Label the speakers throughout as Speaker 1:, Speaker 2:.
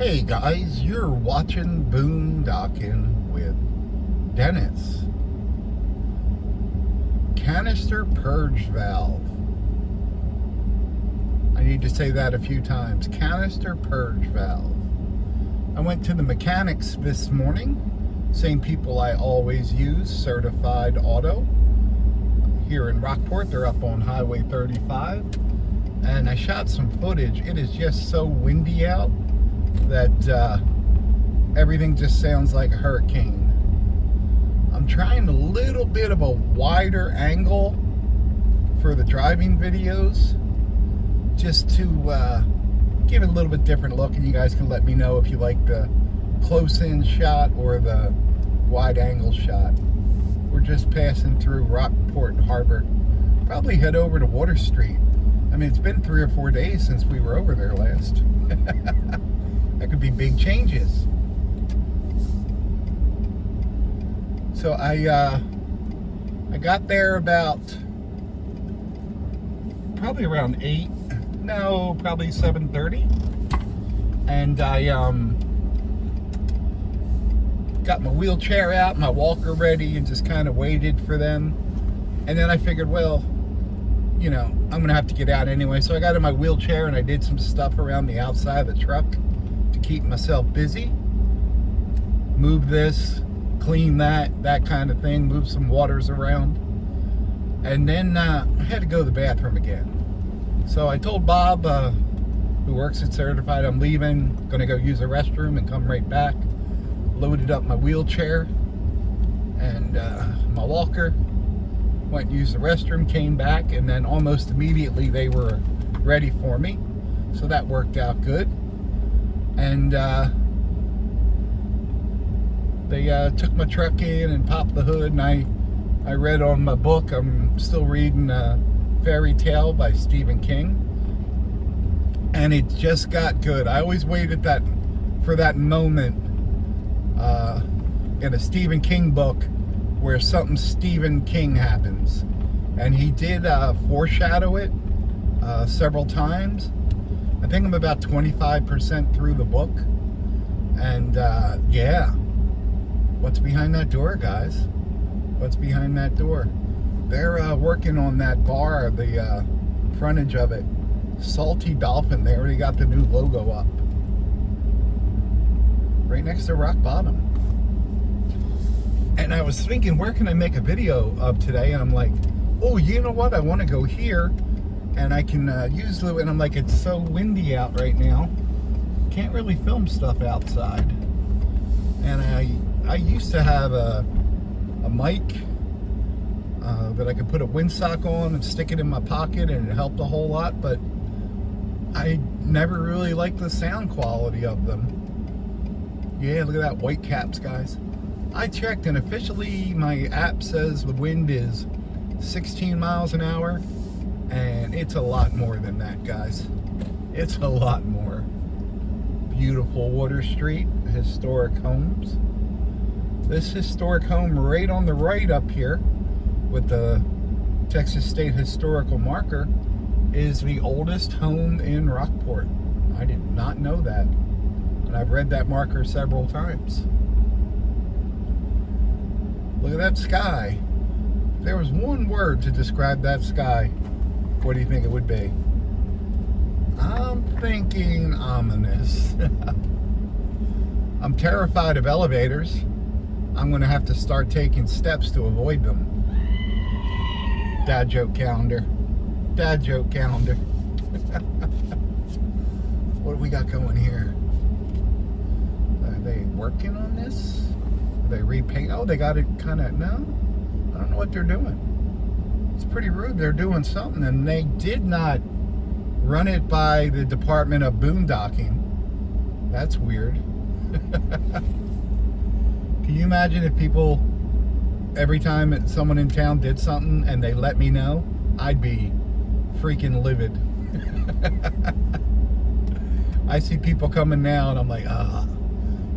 Speaker 1: Hey guys, you're watching Boondocking with Dennis. Canister purge valve. I need to say that a few times. Canister purge valve. I went to the mechanics this morning. Same people I always use, Certified Auto. Here in Rockport, they're up on Highway 35. And I shot some footage. It is just so windy out that everything just sounds like a hurricane. I'm trying a little bit of a wider angle for the driving videos, just to give it a little bit different look, and you guys can let me know if you like the close-in shot or the wide angle shot. We're just passing through Rockport Harbor. Probably head over to Water Street. I mean, it's been 3 or 4 days since we were over there last. That could be big changes. So I got there about probably around 8. No, probably 7:30. And I got my wheelchair out, my walker ready, and just kind of waited for them. And then I figured, well, you know, I'm gonna have to get out anyway. So I got in my wheelchair and I did some stuff around the outside of the truck to keep myself busy. Move this, clean that kind of thing, move some waters around. And then I had to go to the bathroom again. So I told Bob, who works at Certified, I'm leaving, gonna go use the restroom and come right back. Loaded up my wheelchair and my walker, went and used the restroom, came back, and then almost immediately they were ready for me. So that worked out good. And they took my truck in and popped the hood, and I read on my book. I'm still reading Fairy Tale by Stephen King, and it just got good. I always waited for that moment in a Stephen King book where something Stephen King happens, and he did foreshadow it several times. I think I'm about 25% through the book, and yeah, what's behind that door, guys? What's behind that door? They're working on that bar, the frontage of it. Salty Dolphin. They already got the new logo up, right next to Rock Bottom. And I was thinking, where can I make a video of today? And I'm like, oh, you know what? I want to go here, and I can use the. And I'm like, it's so windy out right now. Can't really film stuff outside. And I used to have a mic that I could put a windsock on and stick it in my pocket, and it helped a whole lot. But I never really liked the sound quality of them. Yeah, look at that, white caps, guys. I checked, and officially my app says the wind is 16 miles an hour, and it's a lot more than that, guys. It's a lot more. Beautiful Water Street, historic homes. This historic home right on the right up here with the Texas State Historical marker is the oldest home in Rockport. I did not know that, and I've read that marker several times. Look at that sky. If there was one word to describe that sky, what do you think it would be? I'm thinking ominous. I'm terrified of elevators. I'm going to have to start taking steps to avoid them. Dad joke calendar. Dad joke calendar. What do we got going here? Are they working on this? They repaint. Oh, they got it kind of. No, I don't know what they're doing. It's pretty rude. They're doing something, and they did not run it by the Department of Boondocking. That's weird. Can you imagine if people, every time someone in town did something and they let me know, I'd be freaking livid. I see people coming now, and I'm like,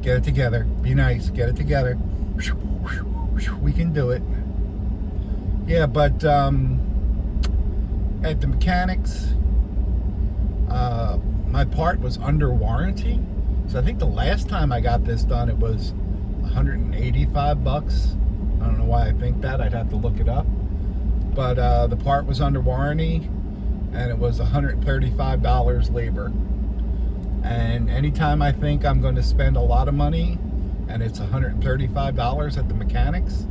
Speaker 1: get it together. Be nice. Get it together. We can do it. Yeah, but at the mechanics, my part was under warranty, So I think the last time I got this done, it was 185 bucks. I don't know why I think that. I'd have to look it up. But the part was under warranty, and it was $135 labor. And anytime I think I'm going to spend a lot of money, and it's $135 at the mechanics,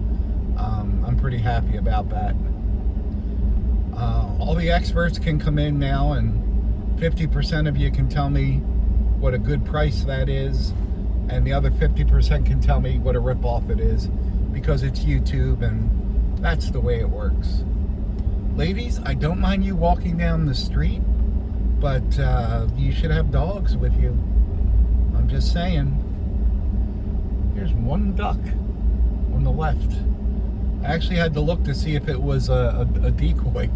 Speaker 1: I'm pretty happy about that. All the experts can come in now, and 50% of you can tell me what a good price that is, and the other 50% can tell me what a ripoff it is, because it's YouTube, and that's the way it works. Ladies, I don't mind you walking down the street, but you should have dogs with you. I'm just saying. There's one duck on the left. I actually had to look to see if it was a decoy.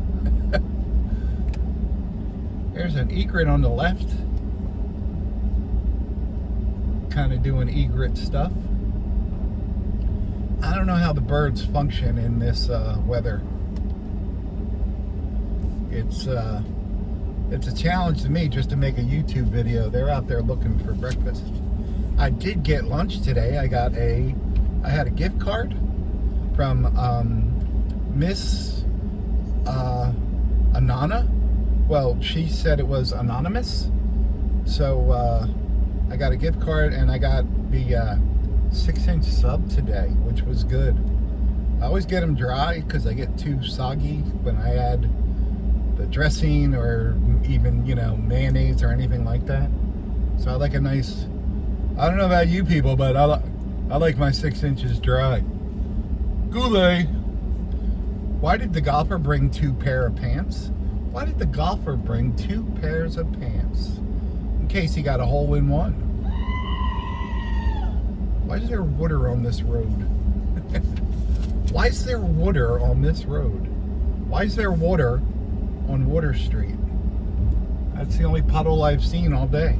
Speaker 1: There's an egret on the left, kind of doing egret stuff. I don't know how the birds function in this weather. It's a challenge to me just to make a YouTube video. They're out there looking for breakfast. I did get lunch today. I had a gift card from Miss Anana. Well, she said it was anonymous. So I got a gift card, and I got the 6-inch sub today, which was good. I always get them dry because I get too soggy when I add the dressing or even, mayonnaise or anything like that. So I like a nice, I don't know about you people, but I like my 6 inches dry. Goulet. Why did the golfer bring 2 pair of pants? Why did the golfer bring 2 pairs of pants? In case he got a hole in one. Why is there water on this road? Why is there water on this road? Why is there water on Water Street? That's the only puddle I've seen all day.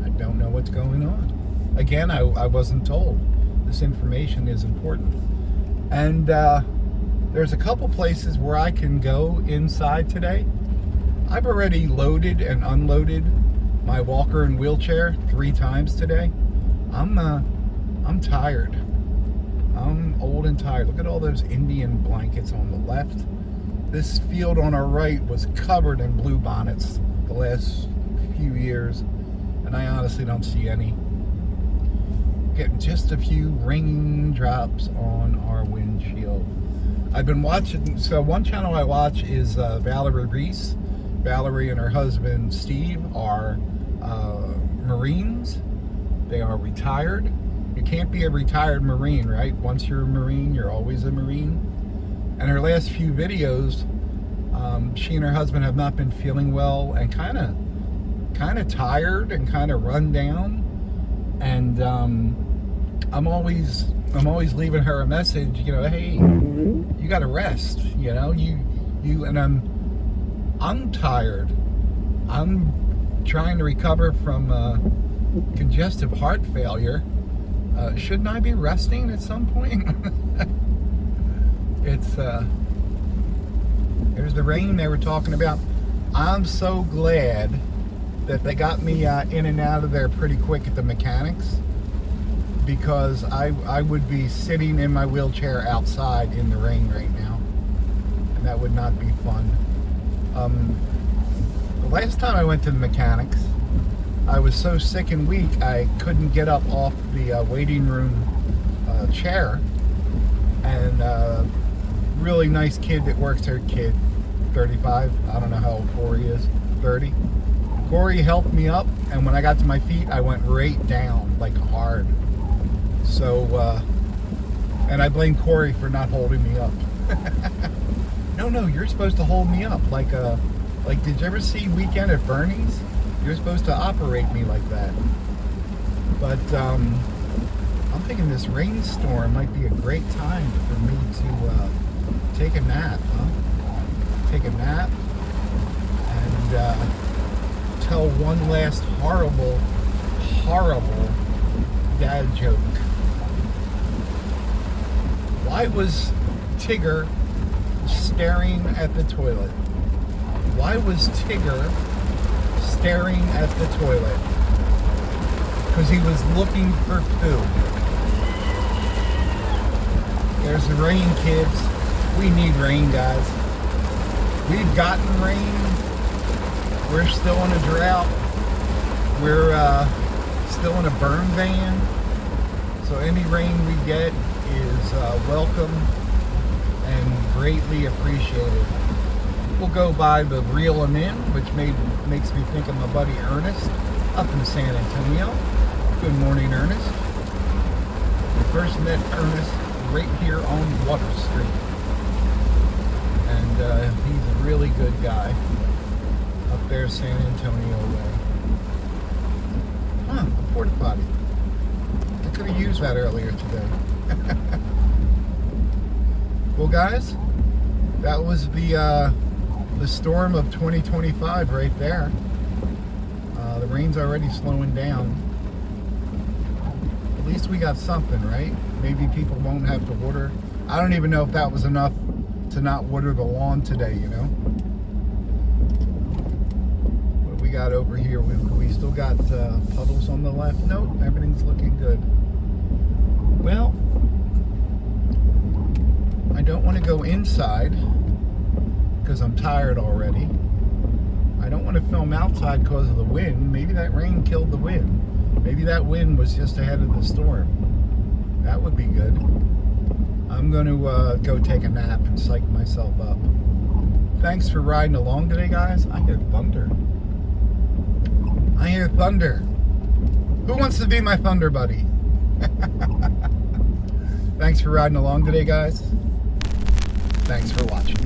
Speaker 1: I don't know what's going on. Again, I wasn't told. This information is important. And there's a couple places where I can go inside today. I've already loaded and unloaded my walker and wheelchair 3 times today. I'm tired. I'm old and tired. Look at all those Indian blankets on the left. This field on our right was covered in blue bonnets the last few years, and I honestly don't see any. Getting just a few raindrops on our windshield. I've been watching, so one channel I watch is Valerie Reese. Valerie and her husband Steve are Marines. They are retired. You can't be a retired Marine, right? Once you're a Marine, you're always a Marine. And her last few videos, she and her husband have not been feeling well, and kind of tired and kind of run down. And I'm always leaving her a message, hey, you got to rest, you and I'm tired. I'm trying to recover from congestive heart failure. Shouldn't I be resting at some point? There's the rain they were talking about. I'm so glad that they got me in and out of there pretty quick at the mechanics, because I would be sitting in my wheelchair outside in the rain right now, and that would not be fun. The last time I went to the mechanics, I was so sick and weak I couldn't get up off the waiting room chair, and really nice kid that works there, 35, I don't know how old Corey is, 30. Corey helped me up, and when I got to my feet, I went right down, like hard. So, and I blame Corey for not holding me up. No, you're supposed to hold me up, like did you ever see Weekend at Bernie's? You're supposed to operate me like that. But, I'm thinking this rainstorm might be a great time for me to take a nap, Take a nap and tell one last horrible dad joke. Why was Tigger staring at the toilet? Why was Tigger staring at the toilet? because he was looking for food. There's the rain, kids. We need rain, guys. We've gotten rain. We're still in a drought. We're still in a burn ban. So any rain we get is welcome and greatly appreciated. We'll go by the Reel 'em In, which makes me think of my buddy Ernest up in San Antonio. Good morning, Ernest. We first met Ernest right here on Water Street. And he's a really good guy up there San Antonio way. Huh, a porta potty. I could have used that earlier today. Well, guys, that was the storm of 2025 right there. The rain's already slowing down. At least we got something, right? Maybe people won't have to water. I don't even know if that was enough to not water the lawn today, you know? What do we got over here? We still got puddles on the left. Nope, everything's looking good. Well, I don't want to go inside because I'm tired already. I don't want to film outside because of the wind. Maybe that rain killed the wind. Maybe that wind was just ahead of the storm. That would be good. I'm going to go take a nap and psych myself up. Thanks for riding along today, guys. I hear thunder. I hear thunder. Who wants to be my thunder buddy? Thanks for riding along today, guys. Thanks for watching.